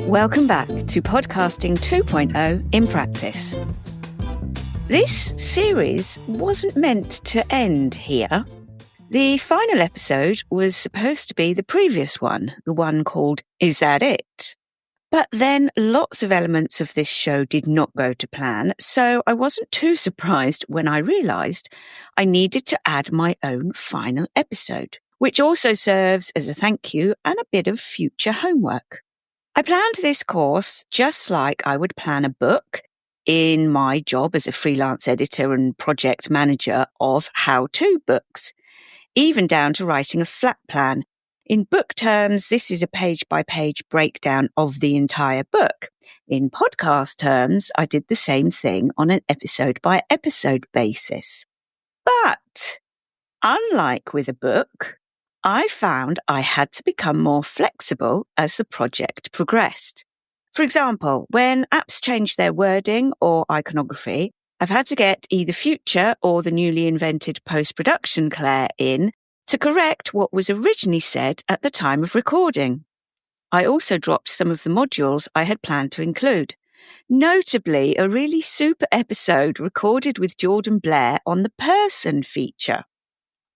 Welcome back to Podcasting 2.0 in Practice. This series wasn't meant to end here. The final episode was supposed to be the previous one, the one called Is That It? But then lots of elements of this show did not go to plan, so I wasn't too surprised when I realised I needed to add my own final episode, which also serves as a thank you and a bit of future homework. I planned this course just like I would plan a book in my job as a freelance editor and project manager of how-to books, even down to writing a flat plan. In book terms, this is a page-by-page breakdown of the entire book. In podcast terms, I did the same thing on an episode-by-episode basis. But, unlike with a book, I found I had to become more flexible as the project progressed. For example, when apps change their wording or iconography, I've had to get either future or the newly invented post-production Claire in to correct what was originally said at the time of recording. I also dropped some of the modules I had planned to include, notably a really super episode recorded with Jordan Blair on the person feature.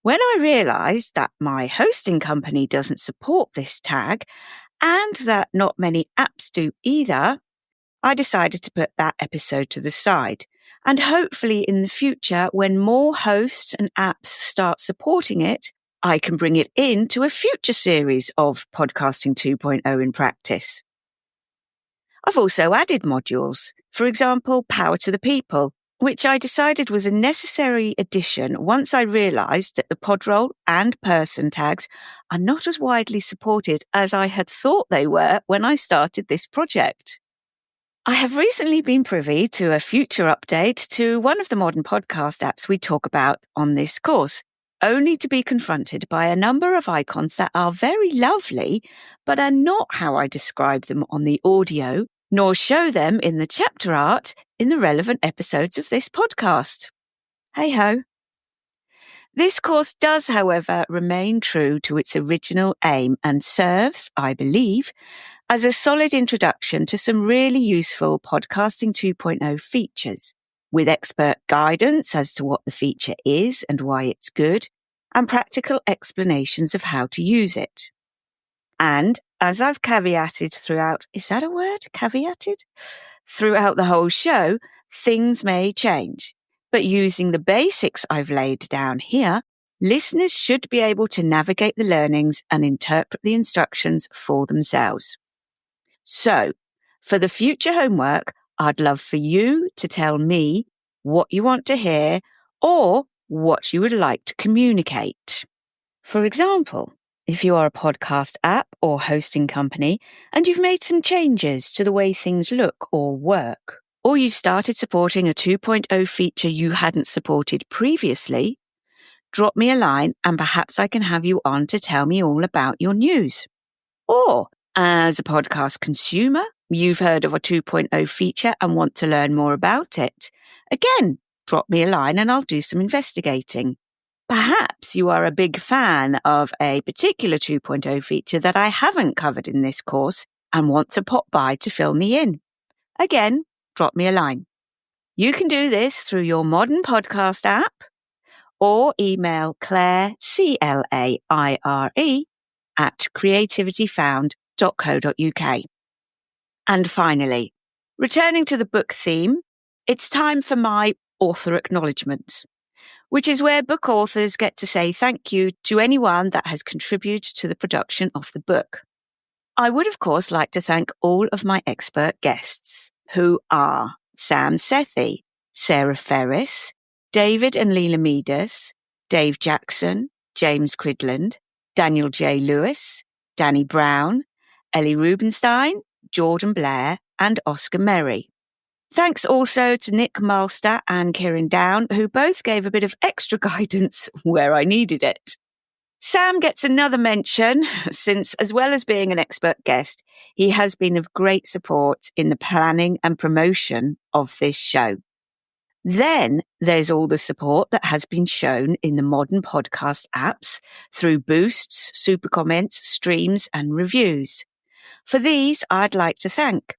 When I realised that my hosting company doesn't support this tag and that not many apps do either, I decided to put that episode to the side. And hopefully in the future, when more hosts and apps start supporting it, I can bring it into a future series of Podcasting 2.0 in Practice. I've also added modules, for example, Power to the People, which I decided was a necessary addition once I realised that the podroll and person tags are not as widely supported as I had thought they were when I started this project. I have recently been privy to a future update to one of the modern podcast apps we talk about on this course, only to be confronted by a number of icons that are very lovely, but are not how I describe them on the audio, nor show them in the chapter art in the relevant episodes of this podcast. Hey-ho. This course does, however, remain true to its original aim and serves, I believe, as a solid introduction to some really useful Podcasting 2.0 features, with expert guidance as to what the feature is and why it's good, and practical explanations of how to use it. And as I've caveated throughout, is that a word? Caveated? Throughout the whole show, things may change. But using the basics I've laid down here, listeners should be able to navigate the learnings and interpret the instructions for themselves. So, for the future homework, I'd love for you to tell me what you want to hear or what you would like to communicate. For example, if you are a podcast app or hosting company and you've made some changes to the way things look or work, or you've started supporting a 2.0 feature you hadn't supported previously, drop me a line and perhaps I can have you on to tell me all about your news. Or, as a podcast consumer, you've heard of a 2.0 feature and want to learn more about it. Again, drop me a line and I'll do some investigating. Perhaps you are a big fan of a particular 2.0 feature that I haven't covered in this course and want to pop by to fill me in. Again, drop me a line. You can do this through your modern podcast app or email Claire, Claire, at creativityfound.co.uk. And finally, returning to the book theme, it's time for my author acknowledgements, which is where book authors get to say thank you to anyone that has contributed to the production of the book. I would, of course, like to thank all of my expert guests, who are Sam Sethi, Sarah Ferris, David and Leela Midas, Dave Jackson, James Cridland, Daniel J. Lewis, Danny Brown, Ellie Rubenstein, Jordan Blair, and Oscar Merry. Thanks also to Nick Malster and Kieran Down, who both gave a bit of extra guidance where I needed it. Sam gets another mention since, as well as being an expert guest, he has been of great support in the planning and promotion of this show. Then there's all the support that has been shown in the modern podcast apps through boosts, super comments, streams, and reviews. For these, I'd like to thank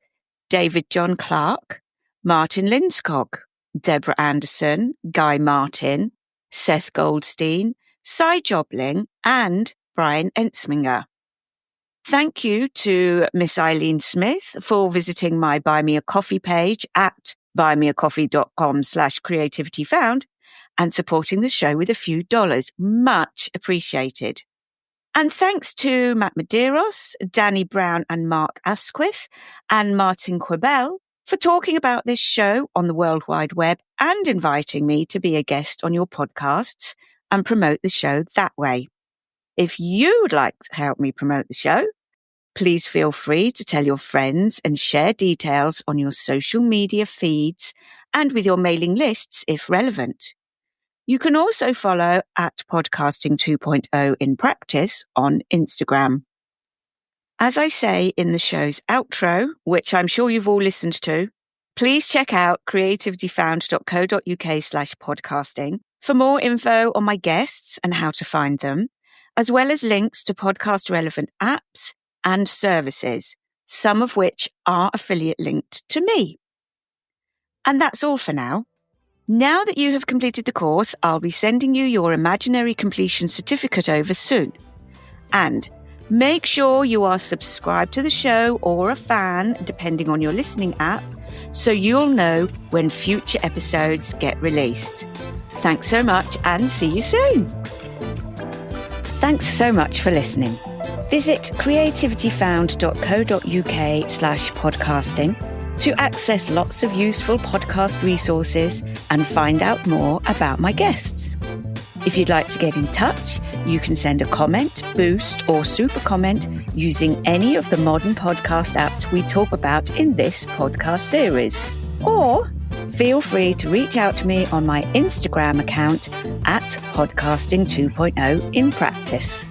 David John Clark, Martin Linscog, Deborah Anderson, Guy Martin, Seth Goldstein, Cy Jobling, and Brian Ensminger. Thank you to Miss Eileen Smith for visiting my Buy Me a Coffee page at buymeacoffee.com/creativityfound and supporting the show with a few dollars. Much appreciated. And thanks to Matt Medeiros, Danny Brown and Mark Asquith and Martin Quibell for talking about this show on the World Wide Web and inviting me to be a guest on your podcasts and promote the show that way. If you would like to help me promote the show, please feel free to tell your friends and share details on your social media feeds and with your mailing lists if relevant. You can also follow at Podcasting 2.0 in Practice on Instagram. As I say in the show's outro, which I'm sure you've all listened to, please check out creativityfound.co.uk/podcasting for more info on my guests and how to find them, as well as links to podcast relevant apps and services, some of which are affiliate linked to me. And that's all for now. Now that you have completed the course, I'll be sending you your imaginary completion certificate over soon. And make sure you are subscribed to the show or a fan, depending on your listening app, so you'll know when future episodes get released. Thanks so much and see you soon. Thanks so much for listening. Visit creativityfound.co.uk/podcasting to access lots of useful podcast resources and find out more about my guests. If you'd like to get in touch, you can send a comment, boost, or super comment using any of the modern podcast apps we talk about in this podcast series. Or feel free to reach out to me on my Instagram account at Podcasting 2.0 in Practice.